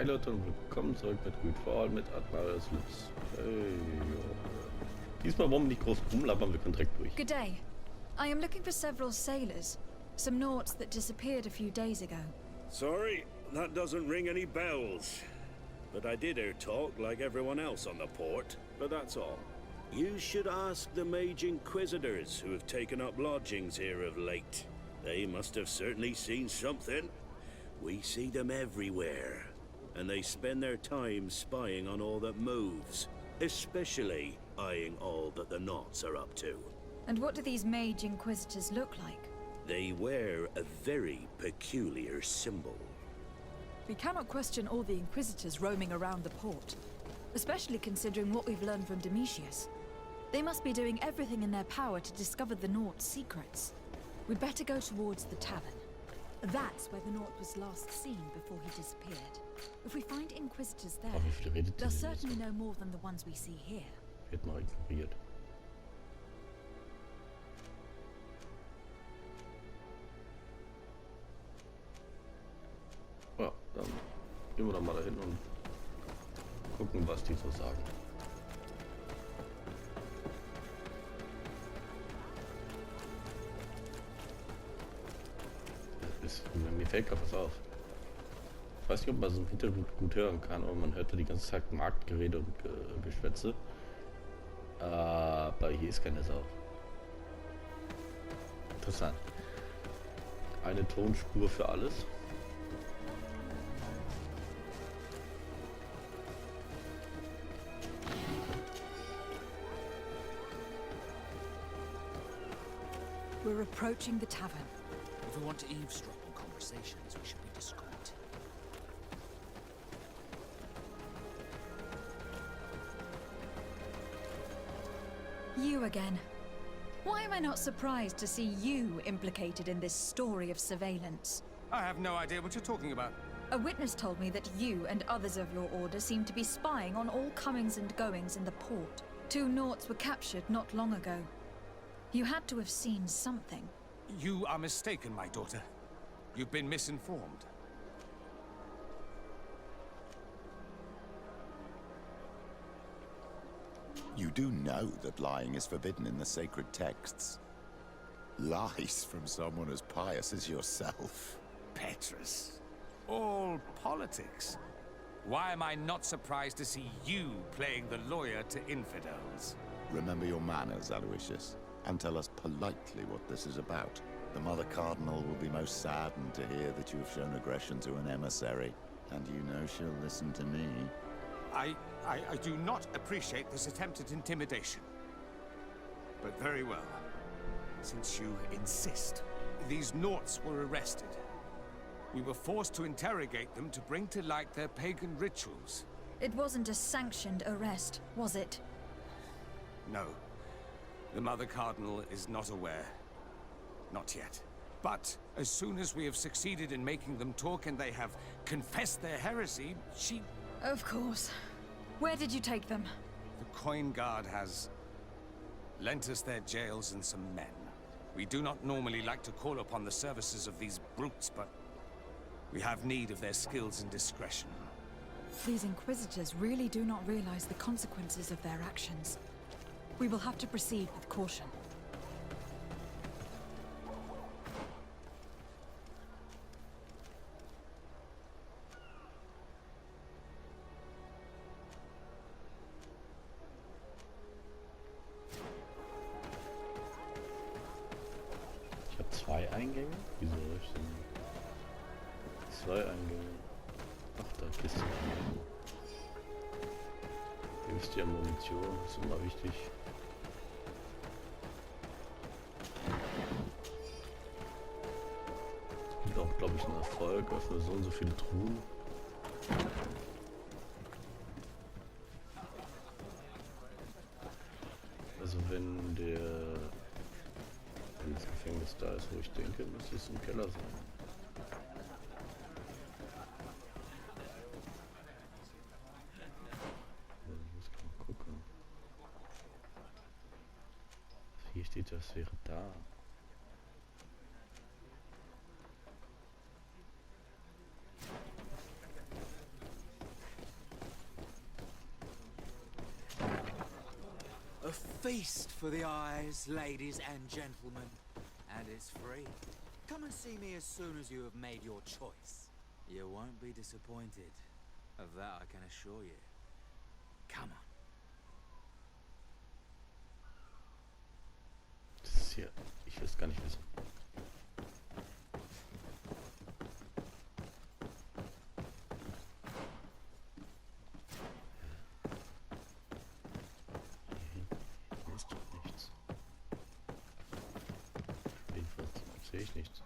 Leute und willkommen zurück mit Greedfall mit Admiral Sluts. Hey, diesmal wollen wir nicht groß rumlabern, wir können direkt durch. Good day. I am looking for several sailors. Some naughts that disappeared a few days ago. Sorry, that doesn't ring any bells. But I did hear talk like everyone else on the port, but that's all. You should ask the Mage Inquisitors who have taken up lodgings here of late. They must have certainly seen something. We see them everywhere, and they spend their time spying on all that moves, especially eyeing all that the Naughts are up to. And what do these Mage Inquisitors look like? They wear a very peculiar symbol. We cannot question all the Inquisitors roaming around the port, especially considering what we've learned from Domitius. They must be doing everything in their power to discover the Naughts' secrets. We'd better go towards the tavern. That's where the Naught was last seen before he disappeared. If we find Inquisitors there, they'll certainly know more than the ones we see here. Wird mal ignoriert. Ja, dann gehen wir doch mal dahin und gucken, was die so sagen. Mir fällt gerade was auf. Ich weiß nicht, ob man es im Hintergrund gut hören kann, aber man hört da die ganze Zeit Marktgerede und Geschwätze. Aber hier ist keine Sau. Interessant. Eine Tonspur für alles. We're approaching the tavern. If we want to eavesdrop on conversations, we should be discreet. You again. Why am I not surprised to see you implicated in this story of surveillance? I have no idea what you're talking about. A witness told me that you and others of your order seem to be spying on all comings and goings in the port. 2 Naughts were captured not long ago. You had to have seen something. You are mistaken, my daughter. You've been misinformed. You do know that lying is forbidden in the sacred texts. Lies from someone as pious as yourself. Petrus. All politics. Why am I not surprised to see you playing the lawyer to infidels? Remember your manners, Aloysius, and tell us politely what this is about. The Mother Cardinal will be most saddened to hear that you have shown aggression to an emissary, and you know she'll listen to me. I do not appreciate this attempt at intimidation. But very well. Since you insist, these Naughts were arrested. We were forced to interrogate them to bring to light their pagan rituals. It wasn't a sanctioned arrest, was it? No. The Mother Cardinal is not aware. Not yet. But as soon as we have succeeded in making them talk and they have confessed their heresy, she... Of course. Where did you take them? The Coin Guard has lent us their jails and some men. We do not normally like to call upon the services of these brutes, but we have need of their skills and discretion. These Inquisitors really do not realize the consequences of their actions. We will have to proceed with caution. Ich habe 2 Eingänge. Wieso habe ich denn 2 Eingänge? Ach, da Kiste. Hier ist die Munition, ist immer wichtig. Es gibt auch, glaube ich, einen Erfolg für so und so viele Truhen. Also wenn das Gefängnis da ist, wo ich denke, müsste es im Keller sein. Hier steht, das wäre da. A feast for the eyes, ladies and gentlemen. And it's free. Come and see me as soon as you have made your choice. You won't be disappointed. Of that I can assure you. Come on. Das ist hier. Ich will es gar nicht wissen. Hier ist doch nichts. Jedenfalls sehe ich nichts.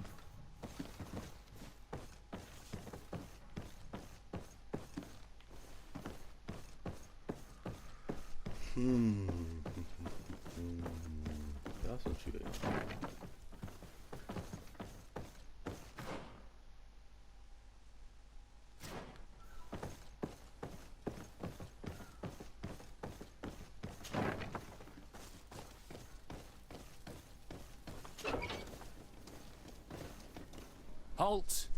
Ja, ist uns schwierig. Halt!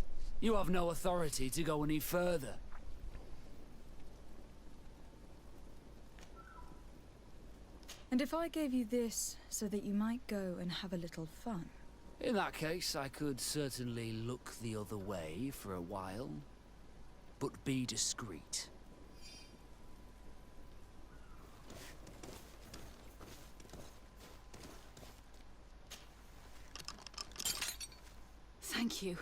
You have no authority to go any further. And if I gave you this so that you might go and have a little fun? In that case, I could certainly look the other way for a while. But be discreet. Thank you.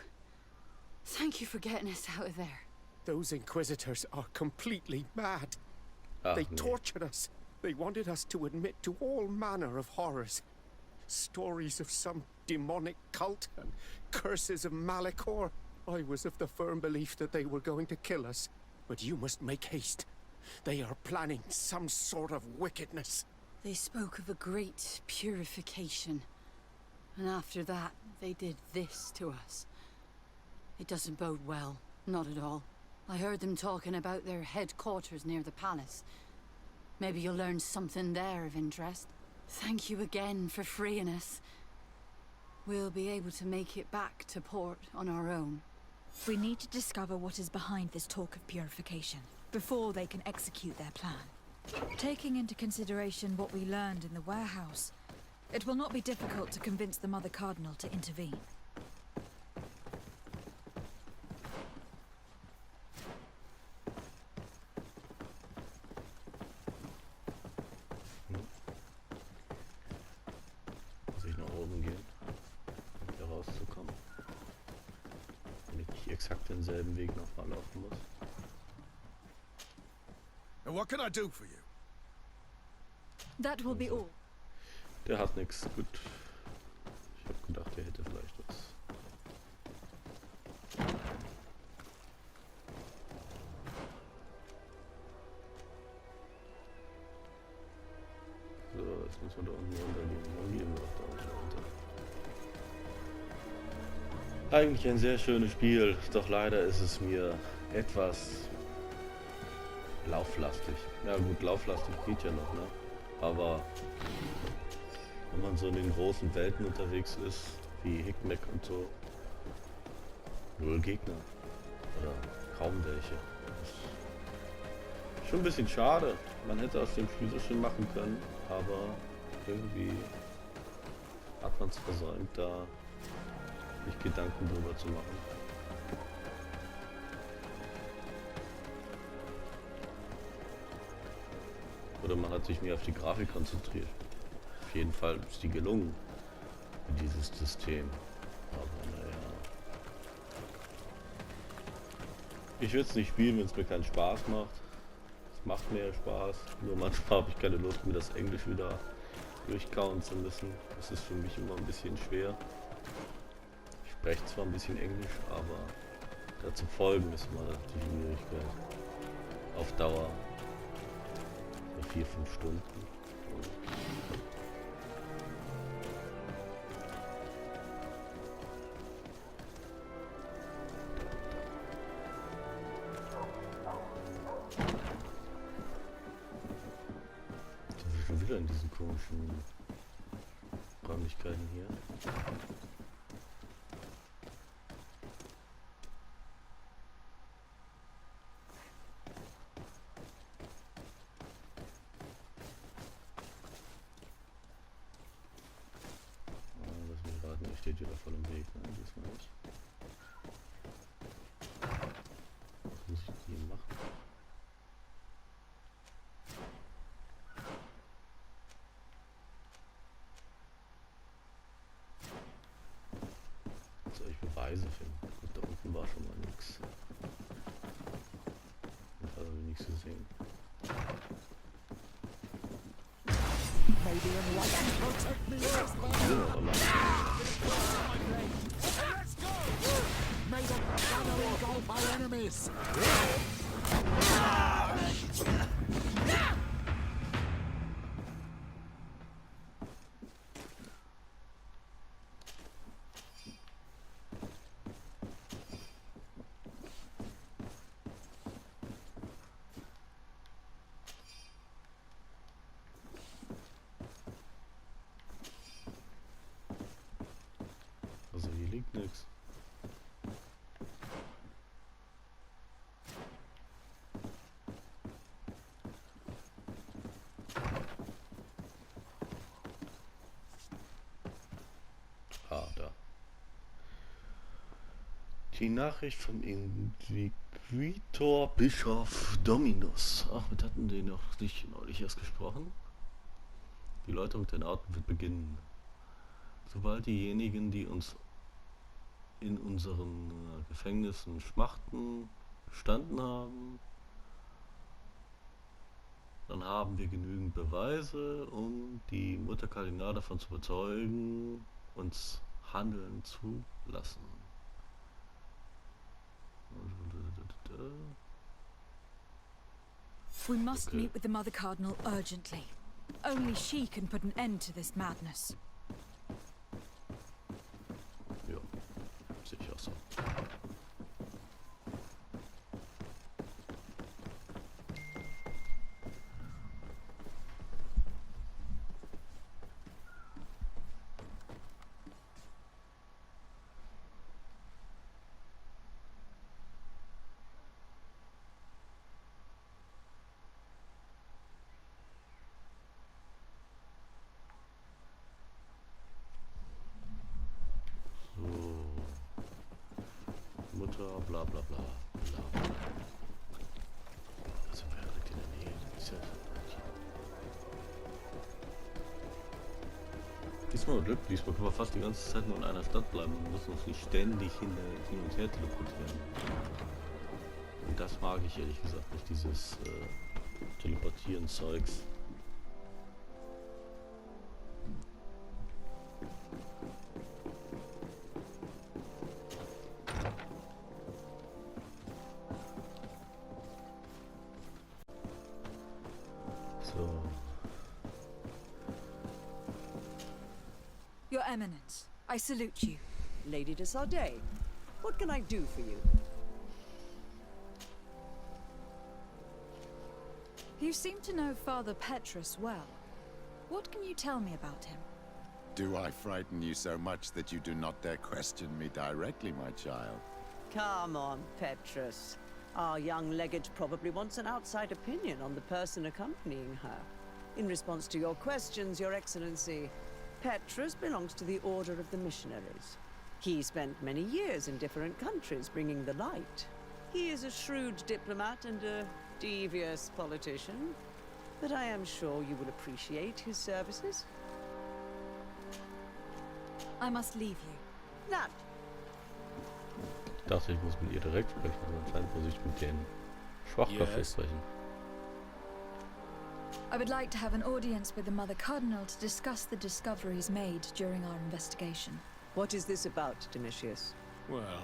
Thank you for getting us out of there. Those Inquisitors are completely mad. Ach, They nee. tortured us. They wanted us to admit to all manner of horrors. Stories of some demonic cult and curses of Malachor. I was of the firm belief that they were going to kill us. But you must make haste. They are planning some sort of wickedness. They spoke of a great purification. And after that, they did this to us. It doesn't bode well. Not at all. I heard them talking about their headquarters near the palace. Maybe you'll learn something there of interest. Thank you again for freeing us. We'll be able to make it back to port on our own. We need to discover what is behind this talk of purification, before they can execute their plan. Taking into consideration what we learned in the warehouse, it will not be difficult to convince the Mother Cardinal to intervene. Muss ich nach oben gehen, um hier rauszukommen. Wenn ich nicht exakt denselben Weg nochmal laufen muss. And what can I do for you? That will be all. Der hat nichts. Gut. Ich habe gedacht, der hätte vielleicht was. So, jetzt müssen wir da unten runtergehen. Dann gehen wir doch da unten runter. Eigentlich ein sehr schönes Spiel, doch leider ist es mir etwas lauflastig. Ja gut, lauflastig geht ja noch, ne? Aber wenn man so in den großen Welten unterwegs ist, wie Hickmeck und so, null Gegner. Oder kaum welche. Das ist schon ein bisschen schade. Man hätte aus dem Spiel so schön machen können, aber irgendwie hat man es versäumt, da sich Gedanken drüber zu machen. Oder man hat sich mehr auf die Grafik konzentriert. Auf jeden Fall ist die gelungen, dieses System. Aber naja. Ich würde es nicht spielen, wenn es mir keinen Spaß macht. Es macht mir ja Spaß. Nur manchmal habe ich keine Lust, mir das Englisch wieder durchkauen zu müssen. Das ist für mich immer ein bisschen schwer. Ich spreche zwar ein bisschen Englisch, aber dazu folgen ist immer die Schwierigkeit. Auf Dauer. 4-5 Stunden. Sind wir schon wieder in diesen komischen Räumlichkeiten hier? voll im Weg, ne? Diesmal nicht. Was muss ich hier machen? Soll ich Beweise finden? Gut, da unten war schon mal nichts. Da habe ich nichts gesehen. Also hier liegt nichts. Ah, da. Die Nachricht vom Inquisitor Bischof Dominus. Ach, wir hatten den noch nicht neulich erst gesprochen. Die Läuterung der Nauten wird beginnen. Sobald diejenigen, die uns in unseren Gefängnissen schmachten, bestanden haben, dann haben wir genügend Beweise, um die Mutter Kardinal davon zu überzeugen, uns handeln zu lassen. We must Okay. meet with the Mother Cardinal urgently. Only she can put an end to this madness. Ja, sehe ich auch so. Mutter, bla bla bla bla. Da sind wir ja direkt in der Nähe. Das ist ja diesmal Glück, diesmal können wir fast die ganze Zeit nur in einer Stadt bleiben und müssen uns nicht ständig hin und her teleportieren. Und das mag ich ehrlich gesagt nicht, dieses Teleportieren-Zeugs. So. Your Eminence, I salute you. Lady de Sardet, what can I do for you? You seem to know Father Petrus well. What can you tell me about him? Do I frighten you so much that you do not dare question me directly, my child? Come on, Petrus. Our young legate probably wants an outside opinion on the person accompanying her. In response to your questions, Your Excellency, Petrus belongs to the Order of the Missionaries. He spent many years in different countries bringing the light. He is a shrewd diplomat and a devious politician, but I am sure you will appreciate his services. I must leave you. Nat, Ich dachte, ich muss mit ihr direkt sprechen, aber anscheinend muss ich mit den Schwachkaffee sprechen. I would like to have an audience with the Mother Cardinal to discuss the discoveries made during our investigation. what is this about, Domitius? Well,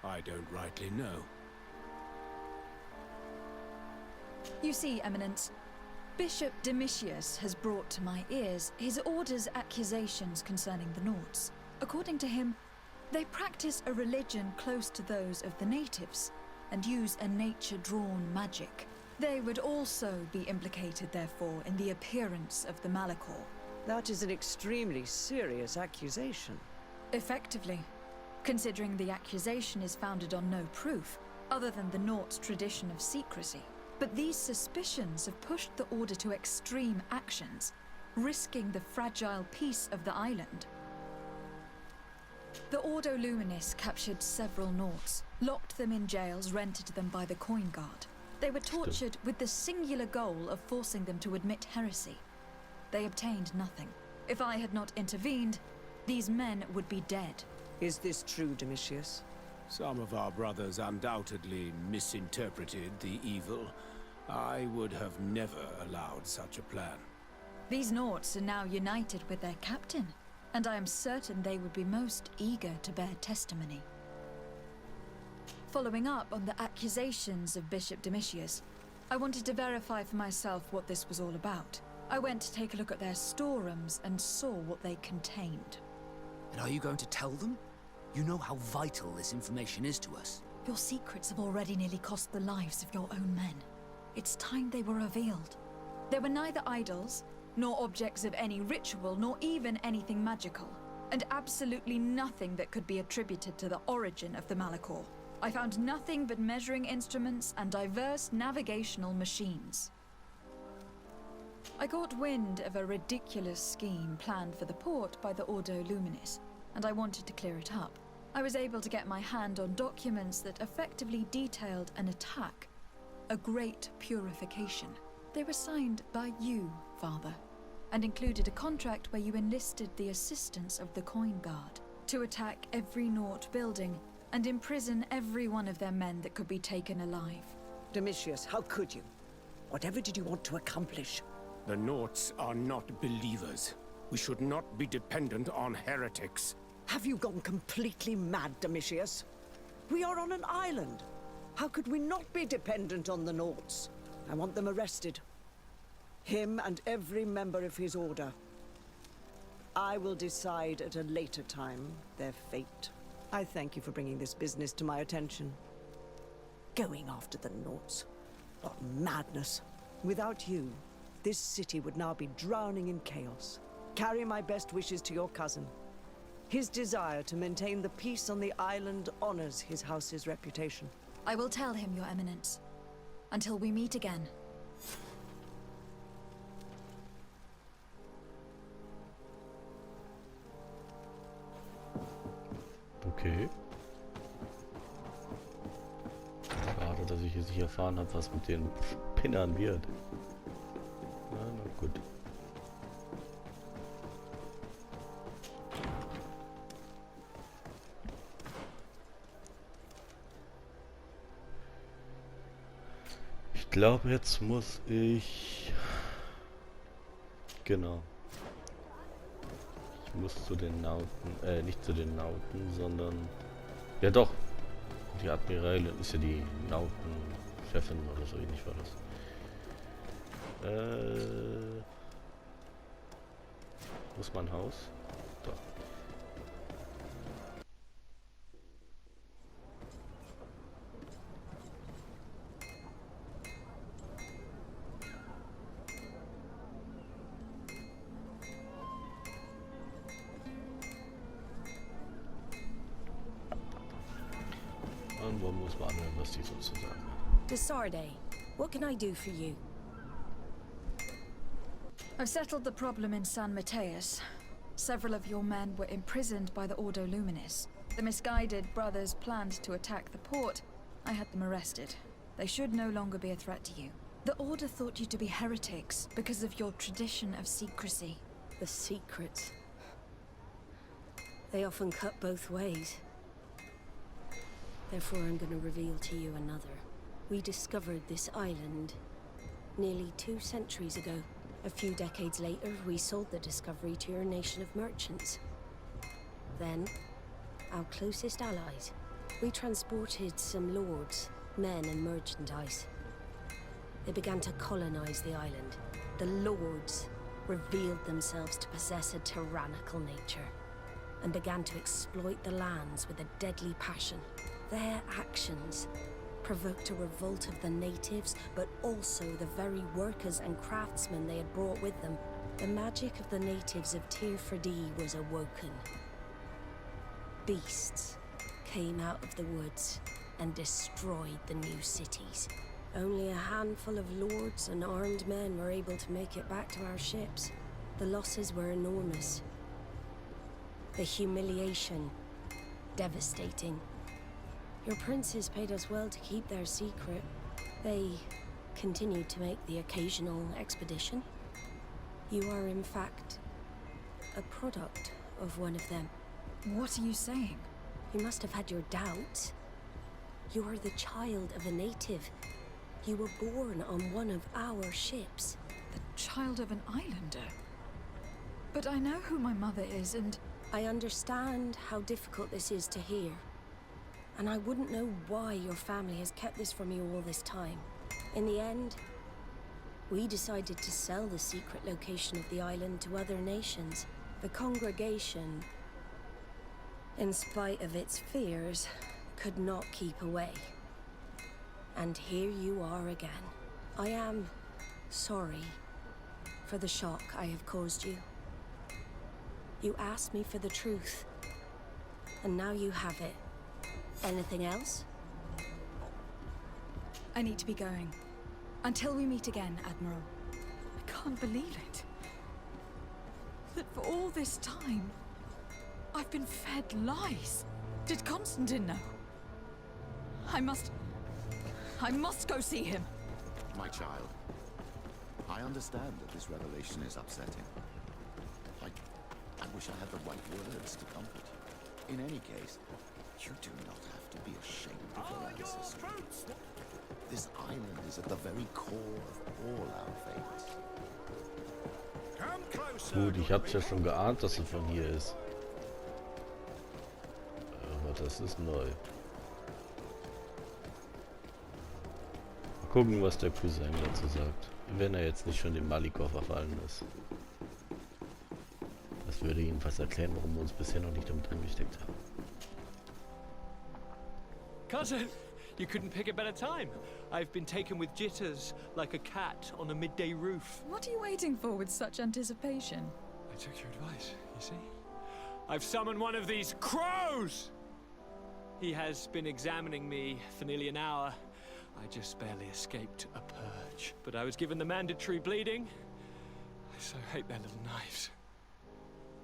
I don't rightly know. You see, Eminence, Bishop Domitius has brought to my ears his order's accusations concerning the Nords. According to him, they practice a religion close to those of the natives, and use a nature-drawn magic. They would also be implicated, therefore, in the appearance of the Malachor. That is an extremely serious accusation. Effectively, considering the accusation is founded on no proof, other than the Nort's tradition of secrecy. But these suspicions have pushed the Order to extreme actions, risking the fragile peace of the island. The Ordo Luminis captured several Nauts, locked them in jails rented to them by the Coin Guard. They were tortured with the singular goal of forcing them to admit heresy. They obtained nothing. If I had not intervened, these men would be dead. Is this true, Domitius? Some of our brothers undoubtedly misinterpreted the evil. I would have never allowed such a plan. These Nauts are now united with their captain, and I am certain they would be most eager to bear testimony. Following up on the accusations of Bishop Domitius, I wanted to verify for myself what this was all about. I went to take a look at their storerooms and saw what they contained. And are you going to tell them? You know how vital this information is to us. Your secrets have already nearly cost the lives of your own men. It's time they were revealed. There were neither idols, nor objects of any ritual, nor even anything magical, and absolutely nothing that could be attributed to the origin of the Malachor. I found nothing but measuring instruments and diverse navigational machines. I got wind of a ridiculous scheme planned for the port by the Ordo Luminis, and I wanted to clear it up. I was able to get my hand on documents that effectively detailed an attack, a great purification. They were signed by you, Father, and included a contract where you enlisted the assistance of the Coin Guard to attack every Naut building and imprison every one of their men that could be taken alive. Domitius, how could you? Whatever did you want to accomplish? The Nauts are not believers. We should not be dependent on heretics. Have you gone completely mad, Domitius? We are on an island. How could we not be dependent on the Nauts? I want them arrested. Him and every member of his order. I will decide at a later time their fate. I thank you for bringing this business to my attention. Going after the Nauts. What madness. Without you, this city would now be drowning in chaos. Carry my best wishes to your cousin. His desire to maintain the peace on the island honors his house's reputation. I will tell him, Your Eminence. Until we meet again. Okay. Schade, dass ich jetzt nicht erfahren habe, was mit den Spinnern wird. Na gut. Ich glaube, jetzt muss ich... Genau. Ich muss zu den Nauten, nicht zu den Nauten, sondern... Ja doch. Die Admiralin ist ja die Nauten-Chefin oder so ähnlich war das. Wo ist mein Haus? Da. Und wo muss man anhören, was die sozusagen hat. Desarde, what can I do for you? I've settled the problem in San Mateus. Several of your men were imprisoned by the Ordo Luminis. The misguided brothers planned to attack the port. I had them arrested. They should no longer be a threat to you. The Order thought you to be heretics because of your tradition of secrecy. The secrets. They often cut both ways. Therefore, I'm going to reveal to you another. We discovered this island nearly 2 centuries ago. A few decades later, we sold the discovery to your nation of merchants. Then, our closest allies. We transported some lords, men and merchandise. They began to colonize the island. The lords revealed themselves to possess a tyrannical nature and began to exploit the lands with a deadly passion. Their actions provoked a revolt of the natives, but also the very workers and craftsmen they had brought with them. The magic of the natives of Tirfredi was awoken. Beasts came out of the woods and destroyed the new cities. Only a handful of lords and armed men were able to make it back to our ships. The losses were enormous. The humiliation devastating. Your princes paid us well to keep their secret. They continued to make the occasional expedition. You are, in fact, a product of one of them. What are you saying? You must have had your doubts. You are the child of a native. You were born on one of our ships. The child of an islander? But I know who my mother is, and... I understand how difficult this is to hear. And I wouldn't know why your family has kept this from you all this time. In the end, we decided to sell the secret location of the island to other nations. The congregation, in spite of its fears, could not keep away. And here you are again. I am sorry for the shock I have caused you. You asked me for the truth, and now you have it. Anything else? I need to be going. Until we meet again, Admiral. I can't believe it. That for all this time, I've been fed lies. Did Constantine know? I must go see him. My child, I understand that this revelation is upsetting. I wish I had the right words to comfort you. In any case, you do not have to be ashamed of your ancestry. This island is at the very core of all our fates. Gut, ich hab's ja schon geahnt, dass sie von hier ist. Aber das ist neu. Mal gucken, was der Cousin dazu sagt. Wenn er jetzt nicht schon dem Malikor verfallen ist. Das würde jedenfalls erklären, warum wir uns bisher noch nicht damit angesteckt haben. Cousin, you couldn't pick a better time. I've been taken with jitters, like a cat on a midday roof. What are you waiting for with such anticipation? I took your advice, you see? I've summoned one of these crows! He has been examining me for nearly an hour. I just barely escaped a purge. But I was given the mandatory bleeding. I so hate their little knives.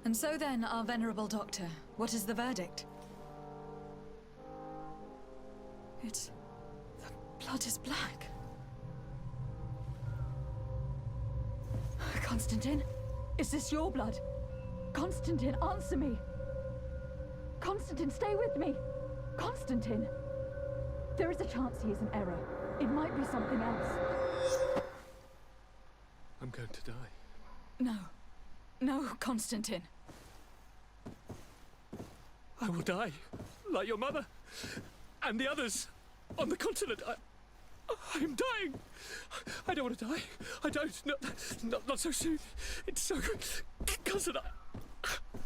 And so then, our venerable doctor, what is the verdict? The blood is black. Constantine, is this your blood? Constantine, answer me. Constantine, stay with me. Constantine. There is a chance he is in error. It might be something else. I'm going to die. No. No, Constantine. I will die, like your mother, and the others on the continent. I'm dying. I don't want to die. I don't. Not so soon. It's so... Cousin,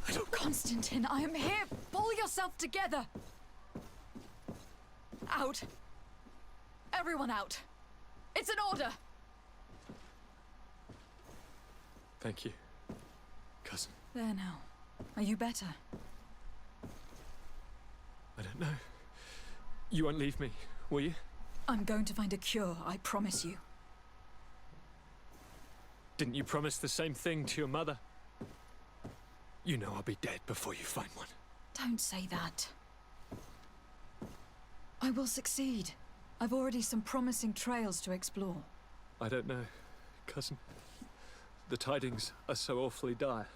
I don't... Constantine, I am here. Pull yourself together. Out. Everyone out. It's an order. Thank you, cousin. There now. Are you better? I don't know. You won't leave me, will you? I'm going to find a cure, I promise you. Didn't you promise the same thing to your mother? You know I'll be dead before you find one. Don't say that. I will succeed. I've already some promising trails to explore. I don't know, cousin. The tidings are so awfully dire.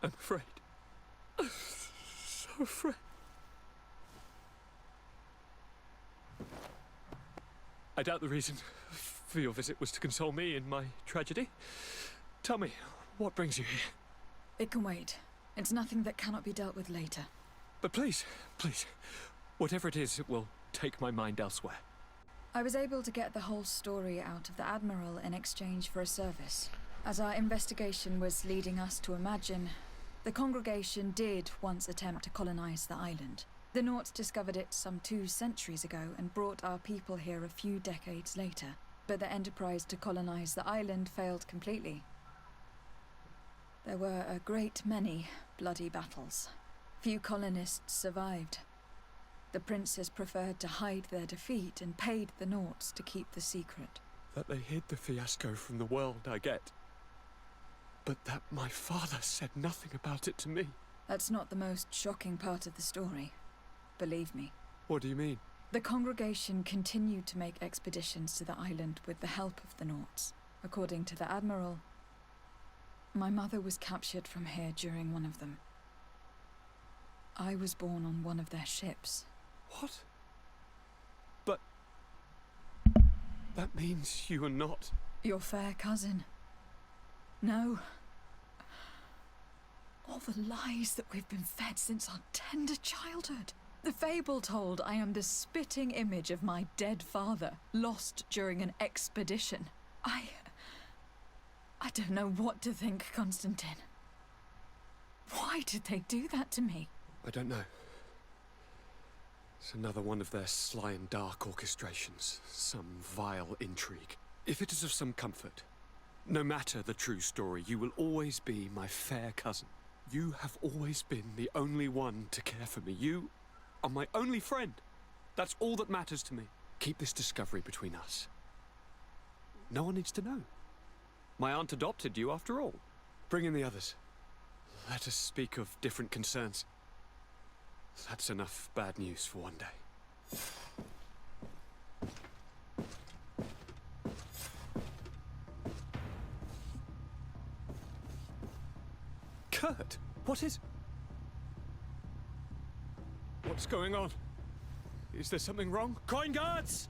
I'm afraid. I'm so afraid. I doubt the reason for your visit was to console me in my tragedy. Tell me, what brings you here? It can wait. It's nothing that cannot be dealt with later. But please, whatever it is, it will take my mind elsewhere. I was able to get the whole story out of the Admiral in exchange for a service. As our investigation was leading us to imagine, the congregation did once attempt to colonize the island. The Nauts discovered it some 2 centuries ago and brought our people here a few decades later. But the enterprise to colonize the island failed completely. There were a great many bloody battles. Few colonists survived. The princes preferred to hide their defeat and paid the Nauts to keep the secret. That they hid the fiasco from the world, I get. But that my father said nothing about it to me. That's not the most shocking part of the story. Believe me. What do you mean? The congregation continued to make expeditions to the island with the help of the Nauts. According to the Admiral, my mother was captured from here during one of them. I was born on one of their ships. What? But... that means you are not... Your fair cousin. No. All the lies that we've been fed since our tender childhood. The fable told I am the spitting image of my dead father, lost during an expedition. I don't know what to think, Constantine. Why did they do that to me? I don't know. It's another one of their sly and dark orchestrations. Some vile intrigue. If it is of some comfort, no matter the true story, you will always be my fair cousin. You have always been the only one to care for me. You are my only friend. That's all that matters to me. Keep this discovery between us. No one needs to know. My aunt adopted you after all. Bring in the others. Let us speak of different concerns. That's enough bad news for one day. Kurt, what is... What's going on? Is there something wrong? Coin guards!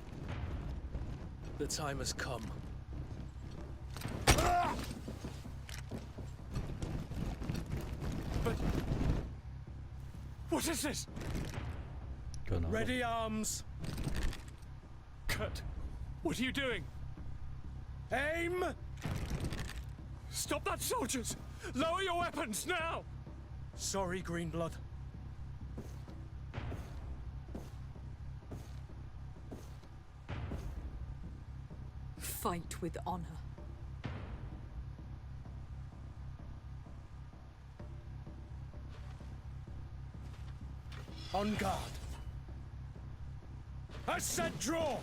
The time has come. But... what is this? Ready arms! Kurt, what are you doing? Aim! Stop that, soldiers! Lower your weapons, now! Sorry, Greenblood. Fight with honor. On guard. I said draw!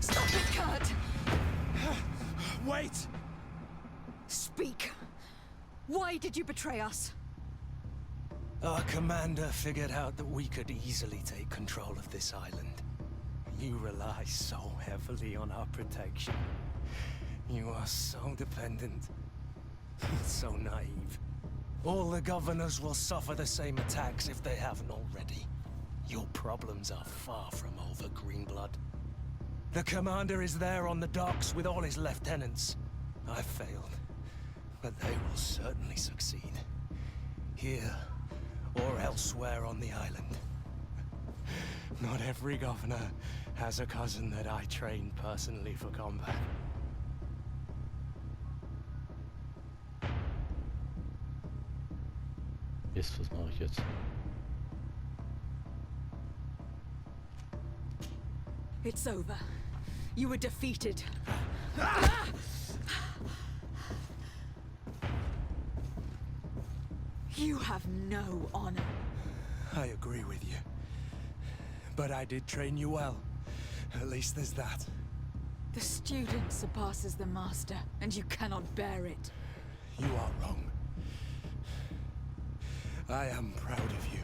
Stop it, Kurt! Wait! Speak. Why did you betray us? Our commander figured out that we could easily take control of this island. You rely so heavily on our protection. You are so dependent. So naive. All the governors will suffer the same attacks if they haven't already. Your problems are far from over, Greenblood. The commander is there on the docks with all his lieutenants. I failed, but they will certainly succeed. Here, or elsewhere on the island. Not every governor has a cousin that I trained personally for combat. Mist, was mache ich jetzt? It's over. You were defeated. You have no honor. I agree with you. But I did train you well. At least there's that. The student surpasses the master, and you cannot bear it. You are wrong. I am proud of you.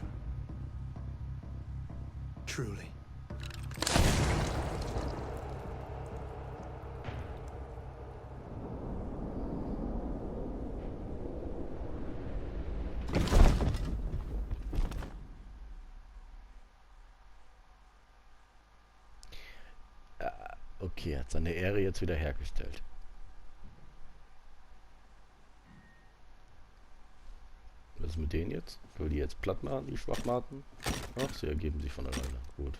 Truly. Okay, er hat seine Ehre jetzt wieder hergestellt. Was ist mit denen jetzt? Will die jetzt platt machen, die Schwachmaten? Ach, sie ergeben sich von alleine. Gut.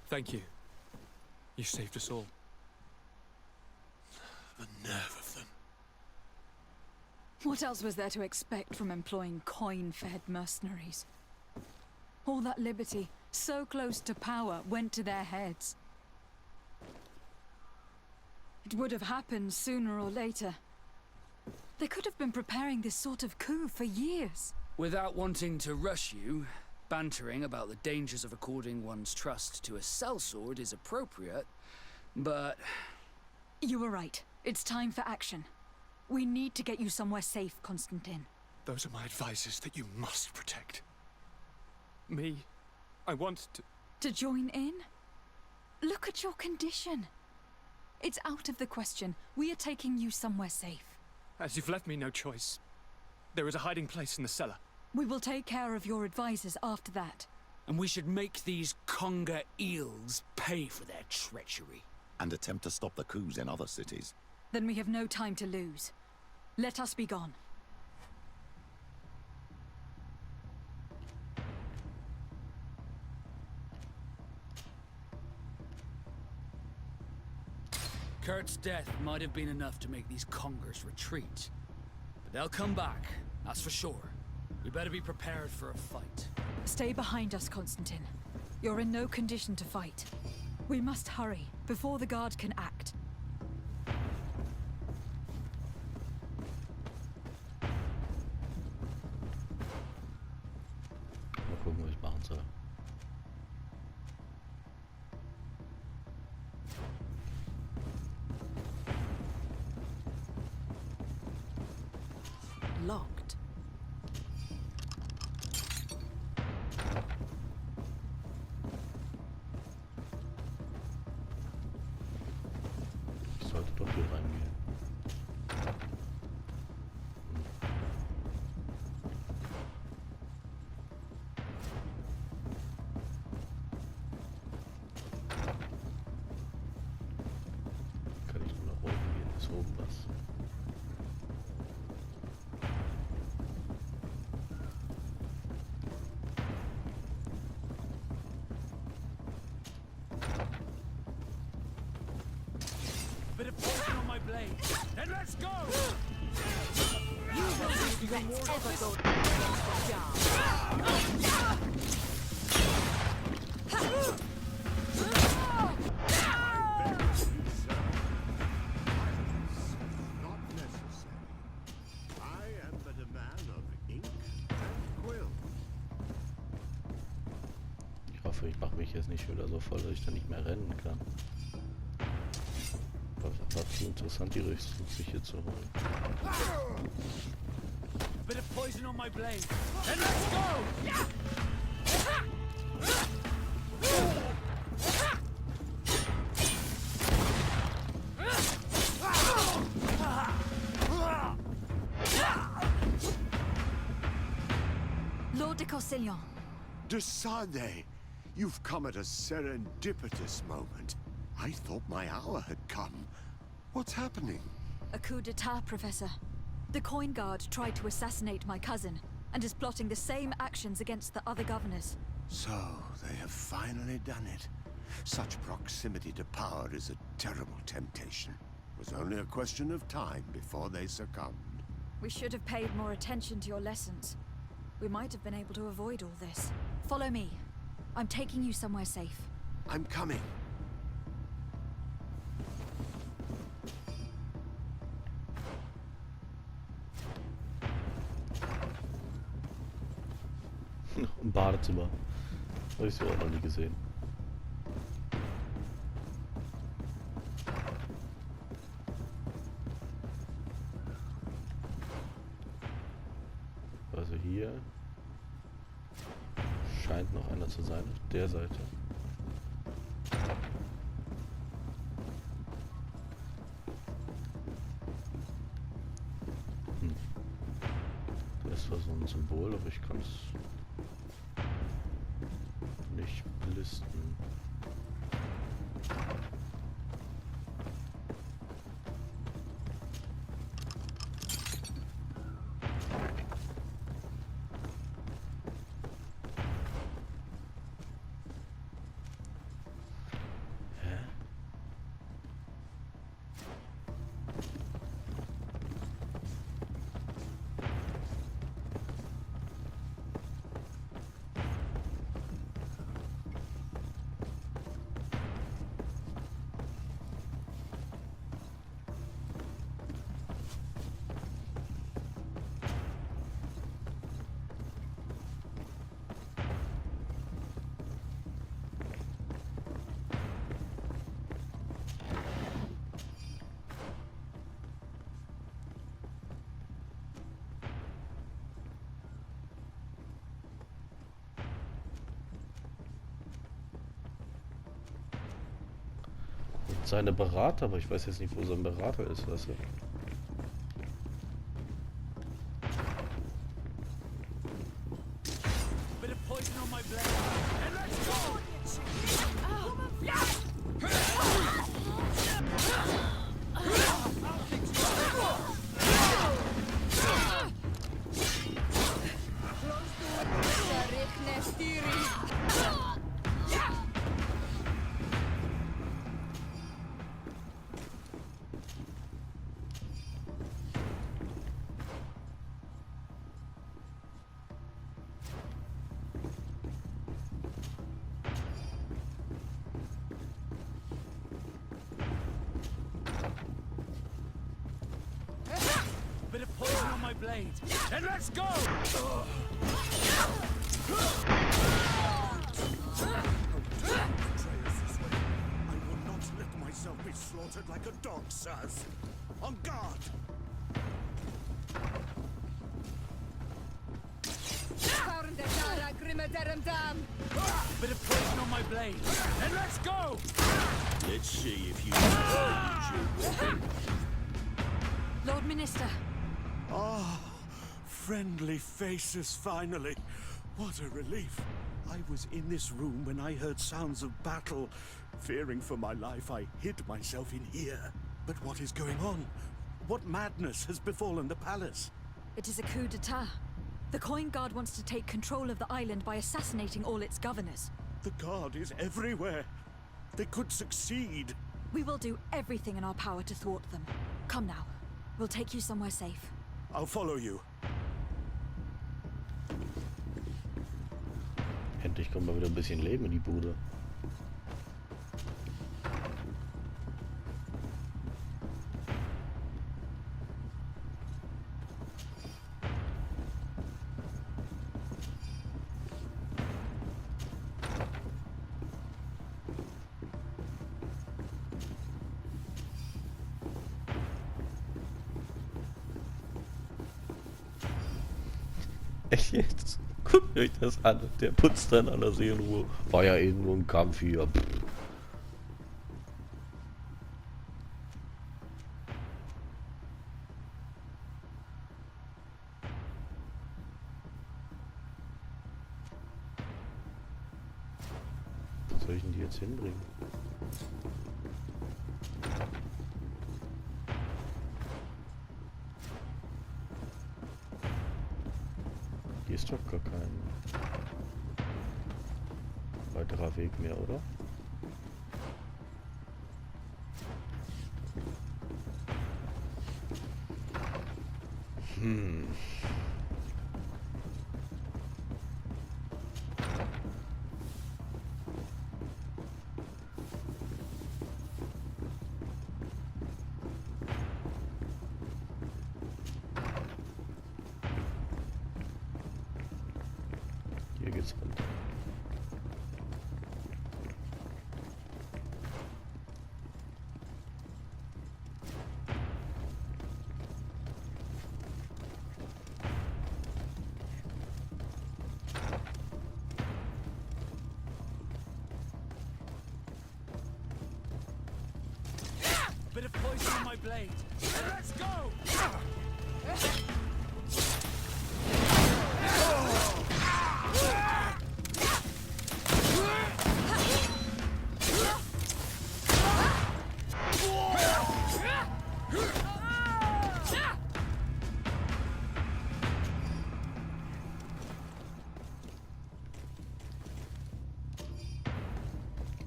Thank you. You saved us all. The nerve of them. What else was there to expect from employing coin-fed mercenaries? All that liberty, so close to power, went to their heads. It would have happened sooner or later. They could have been preparing this sort of coup for years. Without wanting to rush you, bantering about the dangers of according one's trust to a sellsword is appropriate, but... You were right. It's time for action. We need to get you somewhere safe, Constantine. Those are my advisors that you must protect. Me, I want to... To join in? Look at your condition. It's out of the question. We are taking you somewhere safe. As you've left me no choice, there is a hiding place in the cellar. We will take care of your advisors after that. And we should make these conger eels pay for their treachery. And attempt to stop the coups in other cities. Then we have no time to lose. Let us be gone. Kurt's death might have been enough to make these congers retreat. But they'll come back, that's for sure. We better be prepared for a fight. Stay behind us, Constantine. You're in no condition to fight. We must hurry, before the guard can act. Mal gucken, was ich machen soll. Locked. Ich sollte doch hier reingehen. Kann ich nur nach oben gehen? Ist oben was? Bit of poison on my blade. Then let's go! You will regret ever go to the job. Not necessary. I am but a man of ink and quill. Ich hoffe, ich mache mich jetzt nicht wieder so voll, dass ich dann nicht mehr rennen kann. Aber es war zu interessant, die Rüstung sich hier zu holen. Bit of poison on my blade. Then let's go! Lord de Corsillon. De Sade, you've come at a serendipitous moment. I thought my hour had come. What's happening? A coup d'etat, Professor. The Coin Guard tried to assassinate my cousin, and is plotting the same actions against the other governors. So, they have finally done it. Such proximity to power is a terrible temptation. It was only a question of time before they succumbed. We should have paid more attention to your lessons. We might have been able to avoid all this. Follow me. I'm taking you somewhere safe. I'm coming. Ein Badezimmer. Habe ich so auch noch nie gesehen. Also hier scheint noch einer zu sein, auf der Seite. Das war so ein Symbol, aber ich kann es nicht listen. Seine Berater, aber ich weiß jetzt nicht, wo sein Berater ist, weißt du? Bit of poison on my blade. And let's go! I will not let myself be slaughtered like a dog, sirs. On guard! Bit of poison on my blade. And let's go! Let's see if you use your weapon. Lord Minister. Ah, friendly faces finally. What a relief. I was in this room when I heard sounds of battle. Fearing for my life, I hid myself in here. But what is going on? What madness has befallen the palace? It is a coup d'etat. The Coin Guard wants to take control of the island by assassinating all its governors. The guard is everywhere. They could succeed. We will do everything in our power to thwart them. Come now. We'll take you somewhere safe. I'll follow you. Endlich kommt mal wieder ein bisschen Leben in die Bude. Echt jetzt? Guckt euch das an. Der putzt dann aller Seelenruhe. War ja eben nur ein Kampf hier. Wo soll ich denn die jetzt hinbringen? Hier ist doch gar kein weiterer Weg mehr, oder? Hier geht's runter. Bit of poison on my blade. And let's go!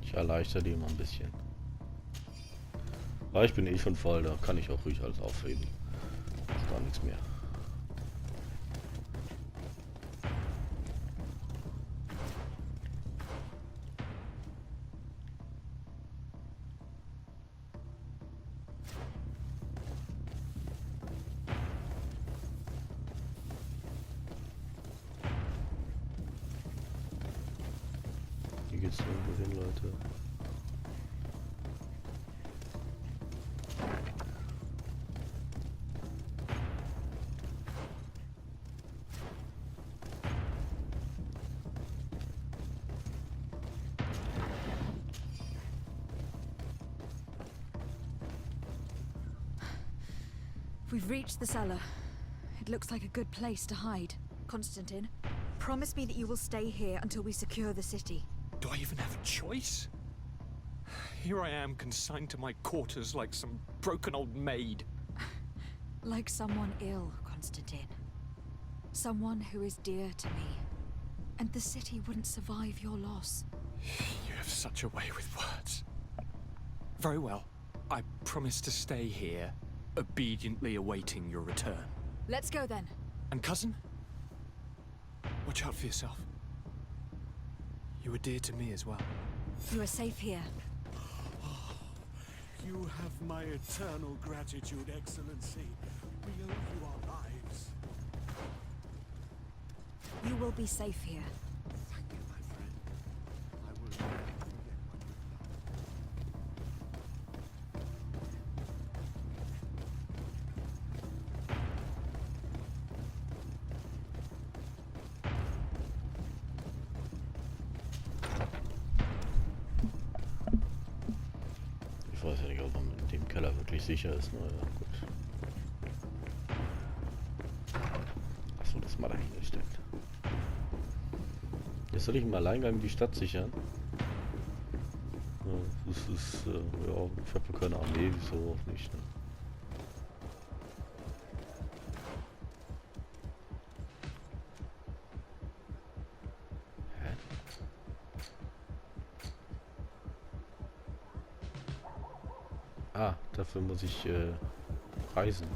Ich erleichter die mal ein bisschen. Aber ich bin eh schon voll, da kann ich auch ruhig alles aufheben. Macht da nichts mehr. Hier geht's irgendwo hin, Leute. We've reached the cellar. It looks like a good place to hide. Constantine, promise me that you will stay here until we secure the city. Do I even have a choice? Here I am, consigned to my quarters like some broken old maid. Like someone ill, Constantine. Someone who is dear to me. And the city wouldn't survive your loss. You have such a way with words. Very well. I promise to stay here, obediently awaiting your return. Let's go then. And cousin? Watch out for yourself. You were dear to me as well. You are safe here. You have my eternal gratitude, Excellency. We owe you our lives. You will be safe here. Thank you, my friend. I will never forget what you've done. Ich weiß ja nicht, ob man in dem Keller wirklich sicher ist. Naja, gut. Achso, das mal dahingestellt. Jetzt soll ich im Alleingang die Stadt sichern. Ja, das ist, ja, ich habe keine Armee, wieso auch nicht, ne? Hä? Ah, dafür muss ich reisen.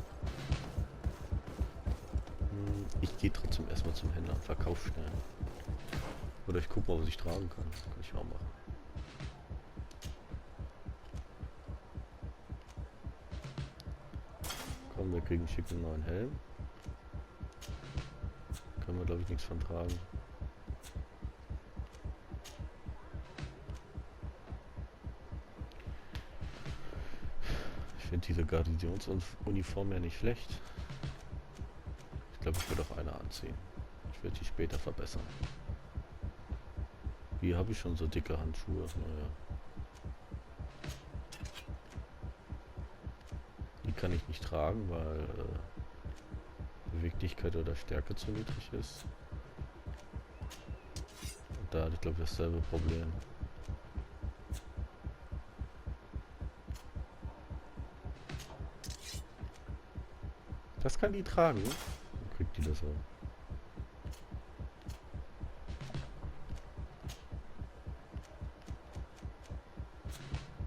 Ich gehe trotzdem erstmal zum Händler und verkaufe schnell. Oder ich gucke mal, was ich tragen kann. Das kann ich auch machen. Komm, wir kriegen schicken einen neuen Helm. Können wir, glaube ich, nichts von tragen. Ich finde diese Garnisonsuniform ja nicht schlecht. Ich glaube, ich würde auch eine anziehen. Ich werde die später verbessern. Hier habe ich schon so dicke Handschuhe. Naja. Die kann ich nicht tragen, weil Beweglichkeit oder Stärke zu niedrig ist. Und da hatte ich, glaube ich, dasselbe Problem. Das kann die tragen. Dann kriegt die das so.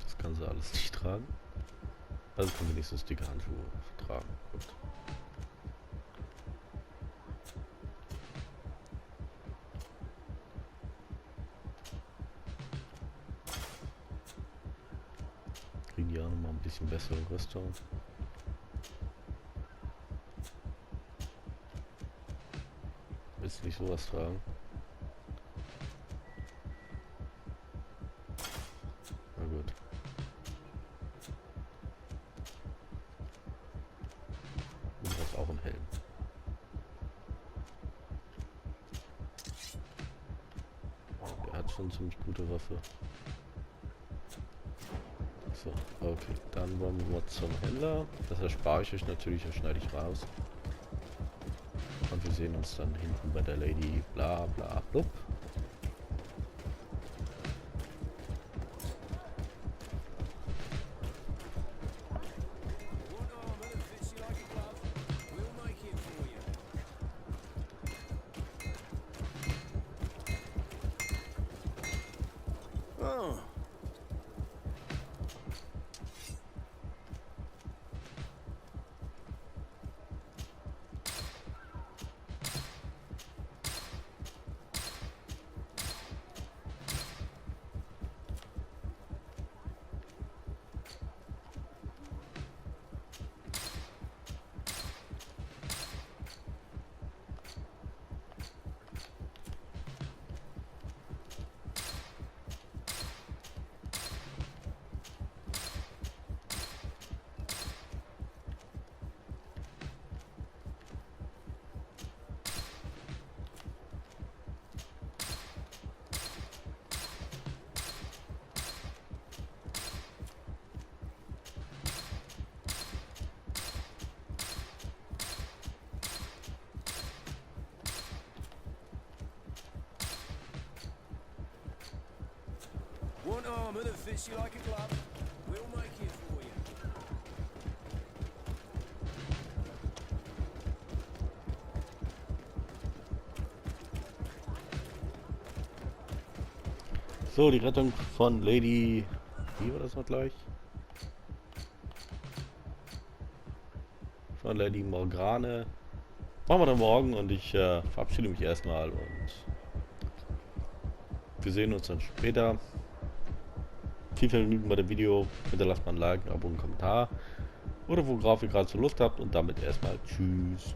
Das kann sie alles nicht tragen. Also kann wenigstens dicke Handschuhe tragen. Gut. Kriegen die auch nochmal ein bisschen bessere Rüstung. Willst du nicht sowas tragen? Na gut. Du brauchst auch einen Helm. Der hat schon eine ziemlich gute Waffe. So, okay. Dann wollen wir mal zum Händler. Das erspare ich euch natürlich, das schneide ich raus. Und wir sehen uns dann hinten bei der Lady bla bla blub. Oh. Want armor that fits you like a glove? We'll make it for you. So, die Rettung von Lady... Wie war das noch gleich? Von Lady Morgane. Machen wir dann morgen und ich verabschiede mich erstmal und wir sehen uns dann später. Viel Vergnügen bei dem Video. Hinterlasst mal ein Like, ein Abo, einen Kommentar oder worauf ihr gerade so Lust habt und damit erstmal tschüss.